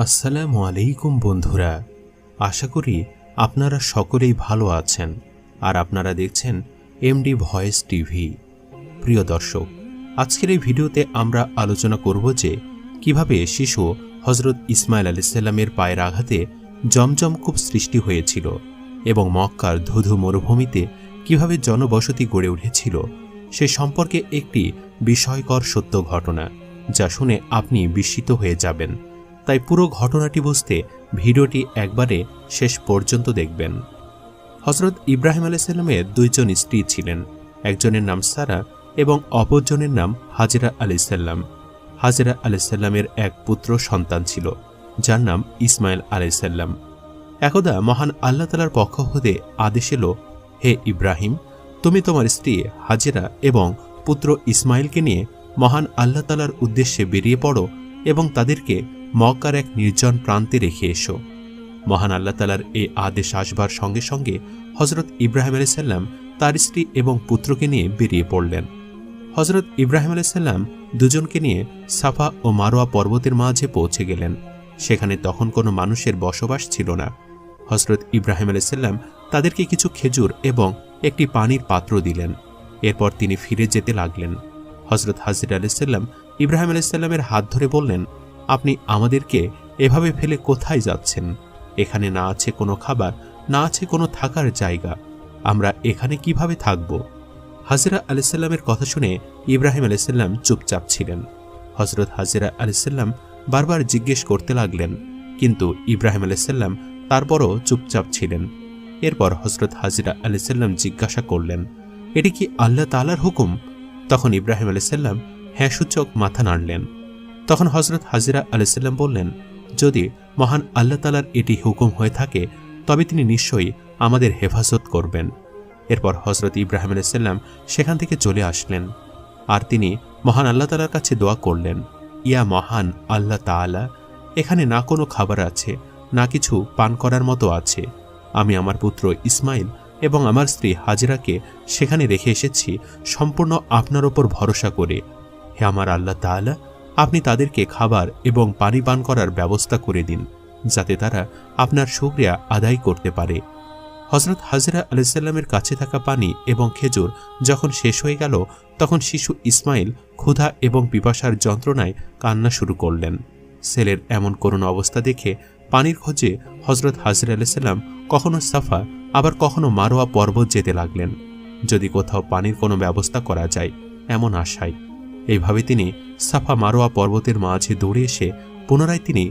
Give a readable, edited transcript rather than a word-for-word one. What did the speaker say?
আসসালামু আলাইকুম বন্ধুরা, আশা করি আপনারা সকলেই ভালো আছেন আর আপনারা দেখছেন এমডি ভয়েস টিভি। প্রিয় দর্শক, আজকের এই ভিডিওতে আমরা আলোচনা করব যে কিভাবে শিশু হযরত ইসমাইল আলাইহিসসালামের পায়ের আঘাতে জমজম কূপ সৃষ্টি হয়েছিল এবং মক্কার ধুধু মরুভূমিতে কিভাবে জনবসতি গড়ে উঠেছিল সে সম্পর্কে একটি বিস্ময়কর সত্য ঘটনা, যা শুনে আপনি বিস্মিত হয়ে যাবেন। তাই পুরো ঘটনাটি বুঝতে ভিডিওটি একবারে শেষ পর্যন্ত দেখবেন। হযরত ইব্রাহিম আলাইহিসসালামের দুইজন স্ত্রী ছিলেন, একজনের নাম সারা এবং অপরজনের নাম হাজেরা আলাইহিসসালাম। হাজেরা আলাইহিসসালামের এক পুত্র সন্তান ছিল, যার নাম ইসমাইল আলাইহিসসালাম। একদা মহান আল্লাহ তাআলার পক্ষ হতে আদেশ এলো, হে ইব্রাহিম, তুমি তোমার স্ত্রী হাজেরা এবং পুত্র ইসমাইলকে নিয়ে মহান আল্লাহ তাআলার উদ্দেশ্যে বেরিয়ে পড়ো এবং তাদেরকে মক্কার এক নির্জন প্রান্তে রেখে এসো। মহান আল্লাহ তাআলার এই আদেশ আসবার সঙ্গে সঙ্গে হযরত ইব্রাহিম আলাইহিসসালাম তার স্ত্রী এবং পুত্রকে নিয়ে বেরিয়ে পড়লেন। হযরত ইব্রাহিম আলাইহিসসালাম দুজনকে নিয়ে সাফা ও মারোয়া পর্বতের মাঝে পৌঁছে গেলেন। সেখানে তখন কোনো মানুষের বসবাস ছিল না। হযরত ইব্রাহিম আলাইহিসসালাম তাদেরকে কিছু খেজুর এবং একটি পানির পাত্র দিলেন। এরপর তিনি ফিরে যেতে লাগলেন। হযরত হাজেরা আলাইহিসসালাম ইব্রাহিম আলাইহিসসালামের হাত ধরে বললেন, আপনি আমাদেরকে এভাবে ফেলে কোথায় যাচ্ছেন? এখানে না আছে কোনো খাবার, না আছে কোনো থাকার জায়গা, আমরা এখানে কিভাবে থাকব? হাজেরা আলাইহিসসালামের কথা শুনে ইব্রাহিম আলাইহিসসালাম চুপচাপ ছিলেন। হযরত হাজেরা আলাইহিসসালাম বারবার জিজ্ঞেস করতে লাগলেন, কিন্তু ইব্রাহিম আলাইহিসসালাম তারপরও চুপচাপ ছিলেন। এরপর হযরত হাজেরা আলাইহিসসালাম জিজ্ঞাসা করলেন, এটি কি আল্লাহ তাআলার হুকুম? তখন ইব্রাহিম আলাইহিসসালাম হ্যাঁ সূচক মাথা নাড়লেন। তখন হযরত হাজেরা আলাইহিসসালাম বললেন, যদি মহান আল্লাহ তাআলার এটি হুকুম হয়ে থাকে তবে তিনি নিশ্চয়ই আমাদের হেফাজত করবেন। এরপর হযরত ইব্রাহিম আলাইহিসসালাম সেখান থেকে চলে আসলেন আর তিনি মহান আল্লাহ তাআলার কাছে দোয়া করলেন, ইয়া মহান আল্লাহ তাআলা, এখানে না কোনো খাবার আছে, না কিছু পান করার মতো আছে। আমি আমার পুত্র ইসমাইল এবং আমার স্ত্রী হাজেরাকে সেখানে রেখে এসেছি সম্পূর্ণ আপনার ওপর ভরসা করে। হে আমার আল্লাহ তাআলা, আপনি তাদেরকে খাবার এবং পানি পান করার ব্যবস্থা করে দিন, যাতে তারা আপনার শুকরিয়া আদায় করতে পারে। হযরত হাজেরা আলাইহিসসালামের কাছে থাকা পানি এবং খেজুর যখন শেষ হয়ে গেল, তখন শিশু ইসমাইল ক্ষুধা এবং পিপাসার যন্ত্রণায় কান্না শুরু করলেন। ছেলের এমন করুণ অবস্থা দেখে পানির খোঁজে হযরত হাজেরা আলাইহিসসালাম কখনো সাফা আবার কখনো মারোয়া পর্বত যেতে লাগলেন, যদি কোথাও পানির কোনো ব্যবস্থা করা যায় এমন আশায়। এইভাবে তিনি সাফা মারোয়া পর্বতের মাঝে দৌড়ে এসে পুনরায় তিনি